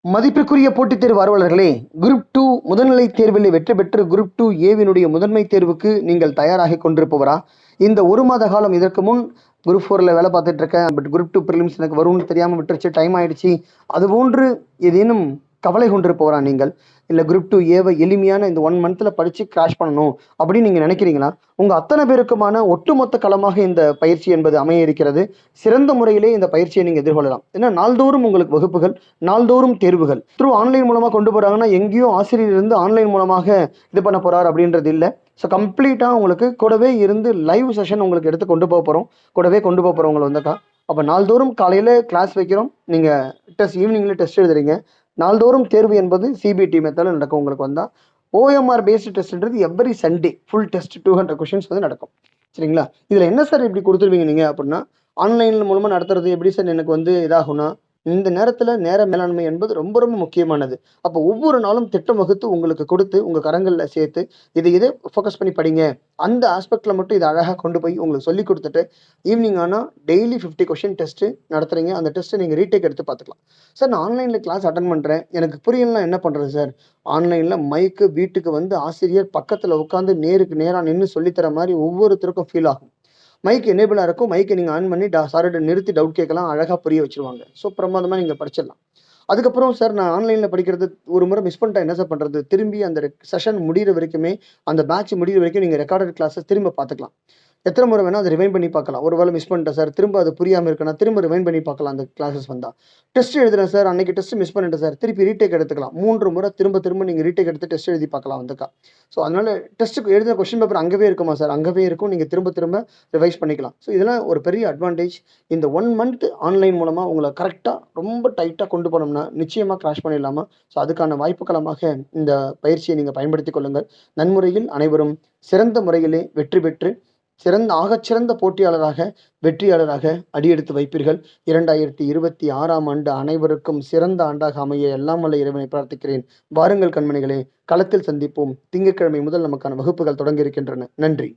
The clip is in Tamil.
மதிப்பிற்குரிய போட்டித் தேர்வு ஆர்வலர்களே, குரூப் 2 முதுநிலை தேர்வில் வெற்றி பெற்று குரூப் 2 ஏவினுடைய முதன்மை தேர்வுக்கு நீங்கள் தயாராகிக் கொண்டிருப்பவரா? இந்த 1 மாத காலம் இதற்கு முன் குரூப் 4ல வேலை பார்த்துட்டு இருக்கேன். பட் குரூப் 2 பிரிலிம்ஸ் எனக்கு வரும்னு தெரியாம விட்டுருச்சு, டைம் ஆயிடுச்சு. அதுபோன்று ஏதேனும் கவலை கொண்டிருப்பவரா நீங்கள்? இல்ல குரூப் 2 ஏவ எளிமையான இந்த 1 மந்த்ல படிச்சு கிராஷ் பண்ணணும் அப்படின்னு நீங்க நினைக்கிறீங்களா? உங்க அத்தனை பேருக்குமான ஒட்டுமொத்த களமாக இந்த பயிற்சி என்பது அமைய இருக்கிறது. சிறந்த முறையிலே இந்த பயிற்சியை நீங்க எதிர்கொள்ளலாம். ஏன்னா நாள்தோறும் உங்களுக்கு வகுப்புகள், நாள்தோறும் தேர்வுகள். த்ரூ ஆன்லைன் மூலமா கொண்டு போறாங்கன்னா எங்கேயும் ஆசிரியர் இருந்து ஆன்லைன் மூலமாக இது பண்ண போறார் அப்படின்றது இல்லை. ஸோ கம்ப்ளீட்டாக உங்களுக்கு கூடவே இருந்து லைவ் செஷன் உங்களுக்கு எடுத்து கொண்டு போக போகிறோம். கூடவே கொண்டு போக போகிறவங்களை வந்தாக்கா அப்போ நாள்தோறும் காலையில் கிளாஸ் வைக்கிறோம். நீங்கள் டெஸ்ட் ஈவினிங்கில் டெஸ்ட் எழுதுறீங்க. நாள்தோறும் தேர்வு என்பது சிபிடி மெத்தடில் நடக்கும். உங்களுக்கு வந்தால் ஓஎம்ஆர் பேஸ்டு டெஸ்ட்ன்றது every Sunday full test 200 questions வந்து நடக்கும். சரிங்களா? இதில் என்ன சார் இப்படி கொடுத்துருவீங்க நீங்கள் அப்படின்னா, ஆன்லைன் மூலமாக நடத்துறது எப்படி சார் எனக்கு வந்து இதாகும்னா, இந்த நேரத்தில் நேர மேலாண்மை என்பது ரொம்ப ரொம்ப முக்கியமானது. அப்போ ஒவ்வொரு நாளும் திட்டம் வகுத்து உங்களுக்கு கொடுத்து உங்கள் கரங்களில் சேர்த்து இதை ஃபோக்கஸ் பண்ணி படிங்க, அந்த ஆஸ்பெக்டில் மட்டும் இதை அழகாக கொண்டு போய் உங்களுக்கு சொல்லி கொடுத்துட்டு ஈவினிங் ஆனால் டெய்லி 50 கொஷின் டெஸ்ட்டு நடத்துகிறீங்க. அந்த டெஸ்ட்டை நீங்கள் ரீடேக் எடுத்து பார்த்துக்கலாம். சார் நான் ஆன்லைனில் கிளாஸ் அட்டன் பண்ணுறேன், எனக்கு புரியலன்னா என்ன பண்ணுறது சார்? ஆன்லைனில் மைக்கு வீட்டுக்கு வந்து ஆசிரியர் பக்கத்தில் உட்காந்து நேருக்கு நேராக நின்று சொல்லித்தர மாதிரி ஒவ்வொருத்தருக்கும் ஃபீல் ஆகும். மைக் எனேபிளாக இருக்கும். மைக்கை நீங்கள் ஆன் பண்ணி சார்கிட்ட நிறுத்தி டவுட் கேட்கலாம். அழகாக புரிய வச்சுருவாங்க. ஸோ பிரமாதமாக நீங்கள் படிச்சிடலாம். அதுக்கப்புறம் சார் நான் ஆன்லைனில் படிக்கிறது ஒரு முறை மிஸ் பண்ணிட்டா என்ன சார் பண்ணுறது? திரும்பி அந்த செஷன் முடிகிற வரைக்குமே, அந்த பேட்ச் முடிகிற வரைக்கும் நீங்கள் ரெக்கார்டட் கிளாஸஸ் திரும்ப பார்த்துக்கலாம். எத்தனை முறை வேணால் அதை ரிவைண்ட் பண்ணி பார்க்கலாம். ஒரு வேளை மிஸ் பண்ணிட்டேன் சார், திரும்ப அது புரியாமல் இருக்குன்னா திரும்ப ரிவைண்ட் பண்ணி பார்க்கலாம். அந்த கிளாஸஸ் வந்தால் டெஸ்ட் எழுதுறேன் சார், அன்னைக்கு டெஸ்ட் மிஸ் பண்ணிட்டேன் சார், திருப்பி ரீடேக் எடுத்துக்கலாம். 3 முறை திரும்ப நீங்கள் ரீடேக் எடுத்து டெஸ்ட் எழுதி பார்க்கலாம் வந்துக்கா. ஸோ அதனால் டெஸ்ட்டுக்கு எழுதின கொஸ்டின் பேப்பர் அங்கவே இருக்குமா சார்? அங்கவே இருக்கும். நீங்கள் திரும்ப ரிவைஸ் பண்ணிக்கலாம். ஸோ இதெல்லாம் ஒரு பெரிய அட்வான்டேஜ். இந்த 1 மந்த் ஆன்லைன் மூலமாக உங்களை கரெக்டாக ரொம்ப டைட்டாக கொண்டு போனோம்னா நிச்சயமாக கிராஷ் பண்ணிடலாமா? ஸோ அதுக்கான வாய்ப்புகளமாக இந்த பயிற்சியை நீங்கள் பயன்படுத்தி கொள்ளுங்கள். நன்முறையில் அனைவரும் சிறந்த முறையிலே வெற்றி பெற்று ஆகச்சிறந்த போட்டியாளராக, வெற்றியாளராக அடியெடுத்து வைப்பீர்கள். 2026ஆம் ஆண்டு அனைவருக்கும் சிறந்த ஆண்டாக அமைய எல்லாம் வல்ல இறைவனை பிரார்த்திக்கிறேன். வாருங்கள் கண்மணிகளே, களத்தில் சந்திப்போம். திங்கட்கிழமை முதல் நமக்கான வகுப்புகள் தொடங்க இருக்கின்றன. நன்றி.